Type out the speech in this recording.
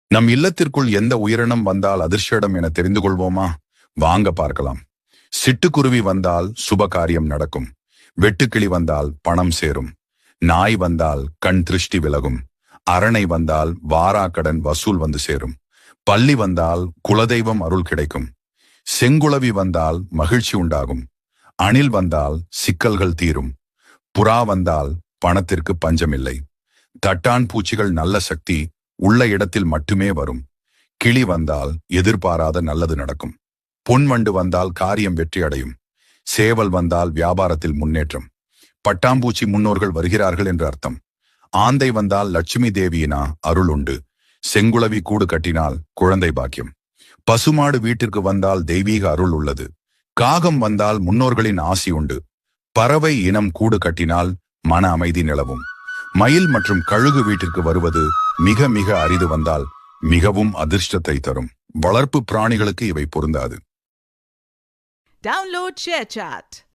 நம் இல்லத்திற்குள் எந்த உயிரினம் வந்தால் அதிர்ஷ்டம் என தெரிந்து கொள்வோமா? வாங்க பார்க்கலாம். சிட்டுக்குருவி வந்தால் சுப காரியம் நடக்கும். வெட்டுக்கிளி வந்தால் பணம் சேரும். நாய் வந்தால் கண் திருஷ்டி விலகும். அரணை வந்தால் வாராக்கடன் வசூல் வந்து சேரும். பள்ளி வந்தால் குலதெய்வம் அருள் கிடைக்கும். செங்குளவி வந்தால் மகிழ்ச்சி உண்டாகும். அணில் வந்தால் சிக்கல்கள் தீரும். புறா வந்தால் பணத்திற்கு பஞ்சமில்லை. தட்டான் பூச்சிகள் நல்ல சக்தி உள்ள இடத்தில் மட்டுமே வரும். கிளி வந்தால் எதிர்பாராத நல்லது நடக்கும். பொன்வண்டு வந்தால் காரியம் வெற்றி அடையும். சேவல் வந்தால் வியாபாரத்தில் முன்னேற்றம். பட்டாம்பூச்சி முன்னோர்கள் வருகிறார்கள் என்று அர்த்தம். ஆந்தை வந்தால் லட்சுமி தேவியினா அருள் உண்டு. செங்குளவி கூடு கட்டினால் குழந்தை பாக்கியம். பசுமாடு வீட்டிற்கு வந்தால் தெய்வீக அருள் உள்ளது. காகம் வந்தால் முன்னோர்களின் ஆசி உண்டு. பறவை இனம் கூடு கட்டினால் மன அமைதி நிலவும். மயில் மற்றும் கழுகு வீட்டிற்கு வருவது மிக மிக அரிது வந்தால் மிகவும் அதிர்ஷ்டத்தை தரும். வளர்ப்பு பிராணிகளுக்கு இவை பொருந்தாது. Download ShareChat.